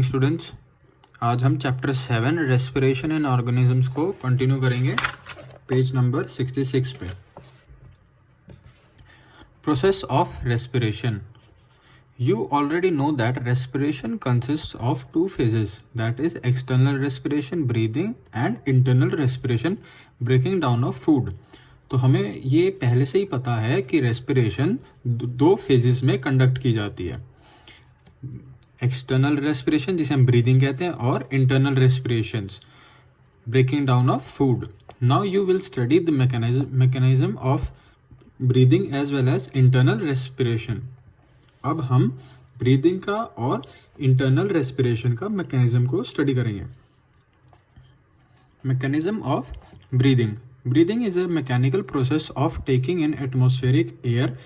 Students, आज हम chapter 7 respiration in organisms को कंटिन्यू करेंगे पेज नंबर 66 पे। Process of respiration. You already know that respiration consists of two phases, that is external respiration breathing and internal respiration breaking down of food। तो हमें ये पहले से ही पता है कि रेस्पिरेशन दो फेजेस में कंडक्ट की जाती है, एक्सटर्नल रेस्पिरेशन जिसे हम ब्रीदिंग कहते हैं और internal respiration breaking down of food. Now you will study the mechanism of breathing as well as internal respiration. अब हम ब्रीदिंग का और इंटरनल रेस्पिरेशन का मैकेनिज्म को स्टडी करेंगे। Mechanism of breathing. Breathing is a mechanical process of taking in atmospheric air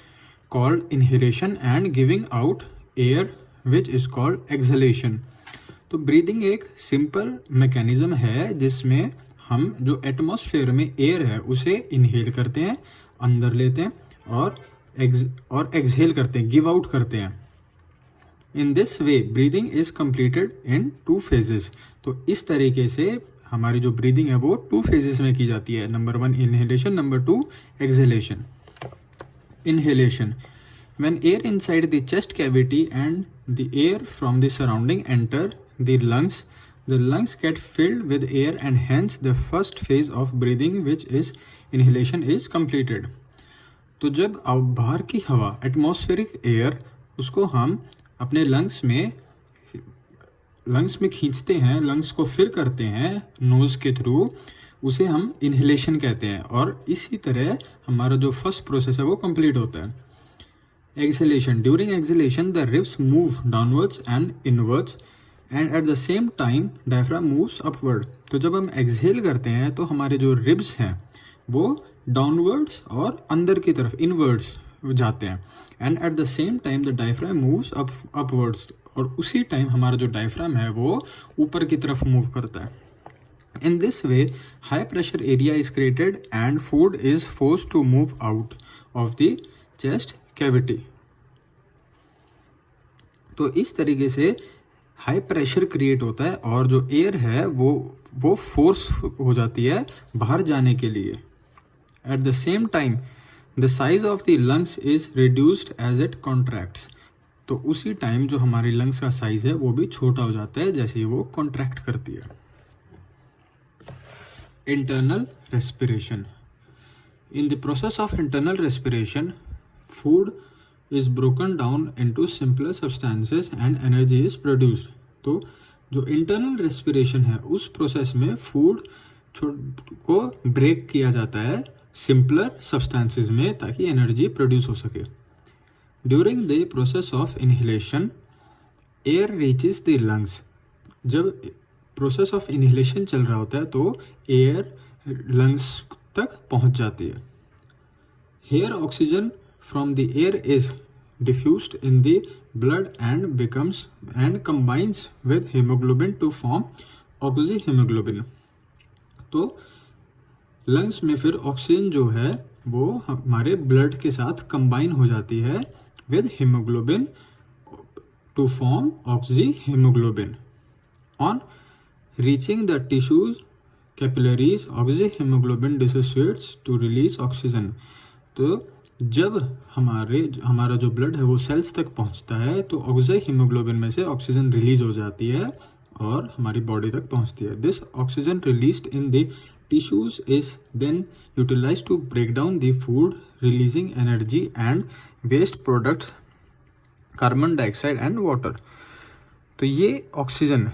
called inhalation and giving out air which is called exhalation. तो breathing एक simple mechanism है जिसमें हम जो एटमॉस्फेयर में एयर है उसे इनहेल करते हैं, अंदर लेते हैं और एक्सहेल करते हैं, गिव आउट करते हैं। इन this way breathing is completed in two phases. तो इस तरीके से हमारी जो ब्रीदिंग है वो टू फेजेस में की जाती है। Number 1 inhalation, number 2 exhalation. Inhalation, when air inside the chest cavity and the air from the surrounding enter the lungs get filled with air and hence the first phase of breathing which is inhalation is completed। तो जब बाहर की हवा atmospheric air उसको हम अपने lungs में खींचते हैं, लंग्स को फिल करते हैं नोज के थ्रू, उसे हम इनहेलेशन कहते हैं और इसी तरह हमारा जो फर्स्ट प्रोसेस है वो कंप्लीट होता है। Exhalation, during exhalation the ribs move downwards and inwards and eight the same time diaphragm moves upward. तो जब हम एक्सहेल करते हैं तो हमारे जो रिब्स हैं वो डाउनवर्ड्स और अंदर की तरफ इनवर्ड्स जाते हैं and eight the same time the diaphragm moves upwards, और उसी टाइम हमारा जो डायफ्राम है वो ऊपर की तरफ मूव करता है। In this way high pressure area is created and food is forced to move out of the chest cavity. तो इस तरीके से हाई प्रेशर क्रिएट होता है और जो एयर है वो फोर्स हो जाती है बाहर जाने के लिए। At the same time the size of the lungs is reduced as it contracts. तो उसी टाइम जो हमारी लंग्स का साइज है वो भी छोटा हो जाता है जैसे ही वो कॉन्ट्रैक्ट करती है। Internal respiration. In the process of internal respiration food is broken down into simpler substances and energy is produced। तो जो इंटरनल रेस्पिरेशन है उस प्रोसेस में फूड को ब्रेक किया जाता है सिंपलर सब्सटेंसेस में ताकि एनर्जी प्रोड्यूस हो सके। During the process of inhalation air reaches the lungs. जब प्रोसेस ऑफ इनहेलेशन चल रहा होता है तो एयर लंग्स तक पहुंच जाती है। Here oxygen from the air is diffused in the blood and combines with hemoglobin to form oxyhemoglobin। तो लंग्स में फिर ऑक्सीजन जो है वो हमारे ब्लड के साथ कंबाइन हो जाती है with haemoglobin to form oxyhaemoglobin. On reaching the tissues capillaries oxyhaemoglobin dissociates to release oxygen. तो जब हमारा जो ब्लड है वो सेल्स तक पहुंचता है तो ऑक्सीहेमोग्लोबिन में से ऑक्सीजन रिलीज हो जाती है और हमारी बॉडी तक पहुंचती है। This oxygen released in the tissues is then utilised to break down the food releasing energy and waste products carbon dioxide and water. तो ये ऑक्सीजन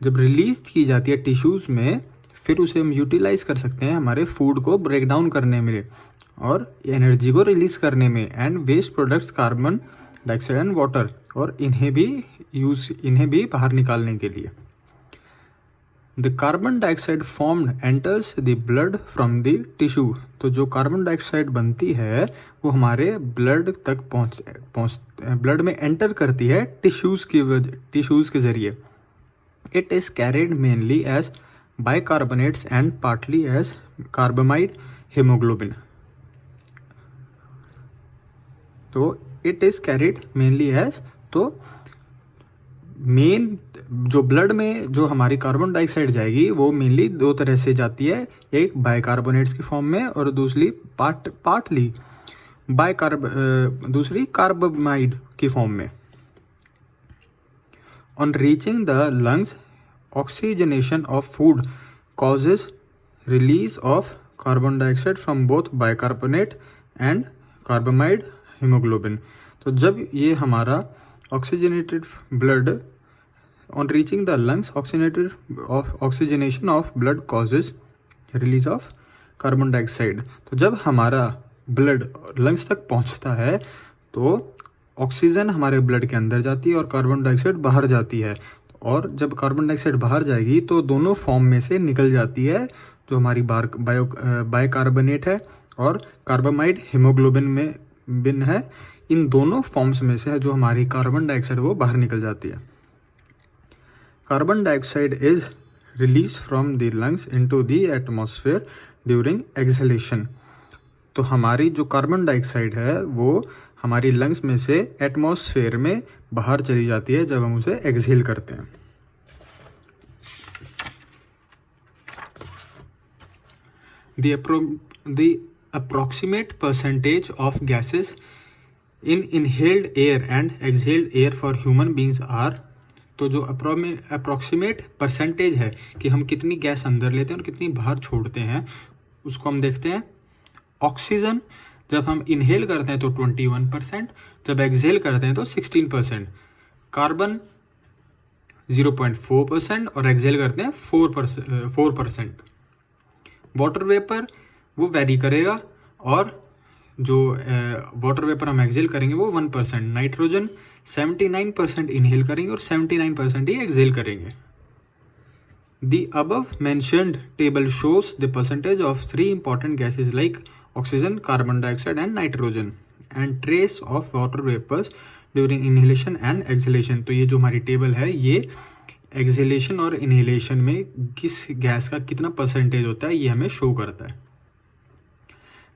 जब रिलीज की जाती है टिश्यूज में फिर उसे हम यूटिलाइज कर सकते हैं हमारे फूड को ब्रेक डाउन करने में और एनर्जी को रिलीज करने में and waste products carbon dioxide and water, और इन्हें भी बाहर निकालने के लिए। The carbon dioxide formed enters the blood from the tissue. तो जो कार्बन डाइऑक्साइड बनती है वो हमारे ब्लड तक ब्लड में एंटर करती है टिश्यूज के जरिए। It is carried mainly as bicarbonates and partly as carbamide haemoglobin. तो it is carried mainly as, तो मेन जो ब्लड में जो हमारी कार्बन डाइऑक्साइड जाएगी वो मेनली दो तरह से जाती है, एक बाइकार्बोनेट्स की फॉर्म में और दूसरी पार्टली दूसरी कार्बामाइड की फॉर्म में। On reaching the lungs, oxygenation of food causes release of carbon dioxide from both bicarbonate and carbamide haemoglobin. तो जब ये हमारा oxygenated blood on reaching the lungs, oxygenation of blood causes release of carbon dioxide. तो जब हमारा blood lungs तक पहुंचता है तो ऑक्सीजन हमारे ब्लड के अंदर जाती है और कार्बन डाइऑक्साइड बाहर जाती है, और जब कार्बन डाइऑक्साइड बाहर जाएगी तो दोनों फॉर्म में से निकल जाती है, जो हमारी बाइकार्बोनेट है और कार्बामाइड हीमोग्लोबिन में बिन है। इन दोनों फॉर्म्स में से जो हमारी कार्बन डाइऑक्साइड वो बाहर निकल जाती है। Carbon dioxide is release from the lungs into the atmosphere during exhalation. तो हमारी जो कार्बन डाइऑक्साइड है वो हमारी लंग्स में से एटमॉस्फेयर में बाहर चली जाती है जब हम उसे एक्सहेल करते हैं। The approximate percentage of gases in inhaled air and exhaled air for human beings are, तो जो अप्रोक्सीमेट परसेंटेज है कि हम कितनी गैस अंदर लेते हैं और कितनी बाहर छोड़ते हैं, उसको हम देखते हैं। ऑक्सीजन जब हम इनहेल करते हैं तो 21%, जब एक्सहेल करते हैं तो 16%, कार्बन 0.4% और एक्सहेल करते हैं 4%। वाटर वेपर वो वेरी करेगा, और जो वाटर वेपर हम एक्सहेल करेंगे वो 1%, नाइट्रोजन 79% इनहेल करेंगे और 79% ही एक्सहेल करेंगे। The above mentioned table shows the percentage of three important gases like oxygen, carbon dioxide and nitrogen and trace of water vapors during inhalation and exhalation। तो ये जो हमारी टेबल है ये एक्सहेलेशन और इनहेलेशन में किस गैस का कितना परसेंटेज होता है ये हमें शो करता है।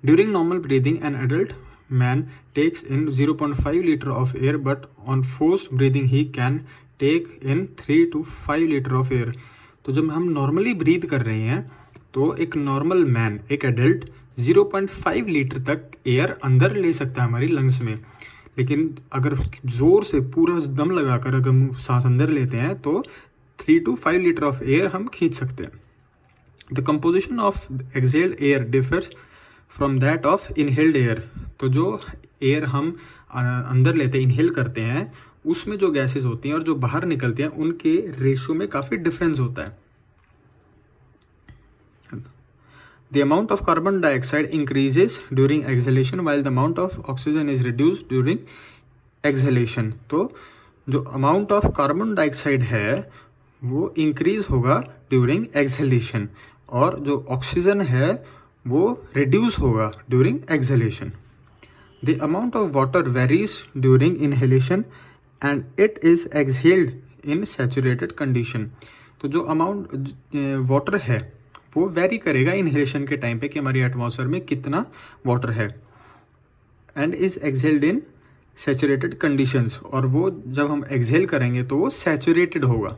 During normal breathing an adult man takes in 0.5 litre of air, but on forced breathing he can take in 3 to 5 litre of air. तो जब हम नॉर्मली ब्रीद कर रहे हैं तो एक नॉर्मल मैन, एक एडल्ट 0.5 लीटर तक एयर अंदर ले सकता है हमारी लंग्स में, लेकिन अगर जोर से पूरा दम लगाकर अगर हम सांस अंदर लेते हैं तो 3 to 5 लीटर ऑफ एयर हम खींच सकते हैं। The composition of exhaled air differs from that of inhaled air. तो जो एयर हम अंदर लेते हैं, इनहेल करते हैं, उसमें जो गैसेस होती हैं और जो बाहर निकलती हैं उनके रेशियो में काफ़ी डिफरेंस होता है। The amount of carbon dioxide increases during exhalation while the amount of oxygen is reduced during exhalation। तो जो amount of carbon dioxide है वो increase होगा during exhalation और जो oxygen है वो reduce होगा during exhalation। The amount of water varies during inhalation and it is exhaled in saturated condition। तो जो amount water है वो वेरी करेगा इनहेलेशन के टाइम पे कि हमारी एटमॉस्फेयर में कितना वाटर है, and is exhaled in saturated conditions, और वो जब हम एक्सहेल करेंगे तो वो सैचुरेटेड होगा।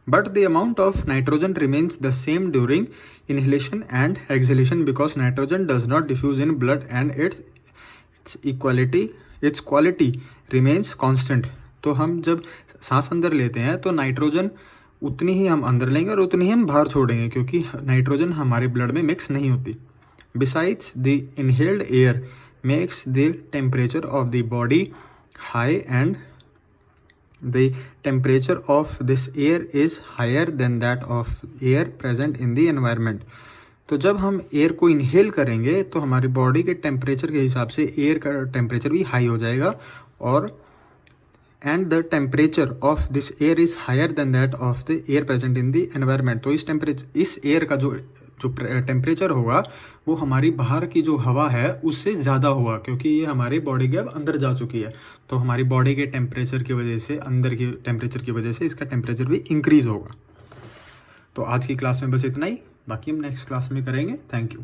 But the amount of nitrogen remains the same during inhalation and exhalation because nitrogen does not diffuse in blood and its quality remains constant. तो हम जब सांस अंदर लेते हैं तो नाइट्रोजन उतनी ही हम अंदर लेंगे और उतनी ही हम बाहर छोड़ेंगे, क्योंकि नाइट्रोजन हमारे ब्लड में मिक्स नहीं होती। Besides the inhaled air makes the temperature of the body high and the temperature of this air is higher than that of air present in the environment. तो जब हम एयर को inhale करेंगे तो हमारी बॉडी के टेम्परेचर के हिसाब से एयर का टेम्परेचर भी हाई हो जाएगा, और and the temperature of this air is higher than that of the air present in the environment। तो इस एयर का जो टेम्परेचर होगा वो हमारी बाहर की जो हवा है उससे ज़्यादा होगा, क्योंकि ये हमारी बॉडी के अब अंदर जा चुकी है। तो हमारी बॉडी के टेम्परेचर की वजह से, अंदर के टेम्परेचर की वजह से इसका टेम्परेचर भी इंक्रीज होगा। तो आज की क्लास में बस इतना ही, बाकी हम नेक्स्ट क्लास में करेंगे। Thank you.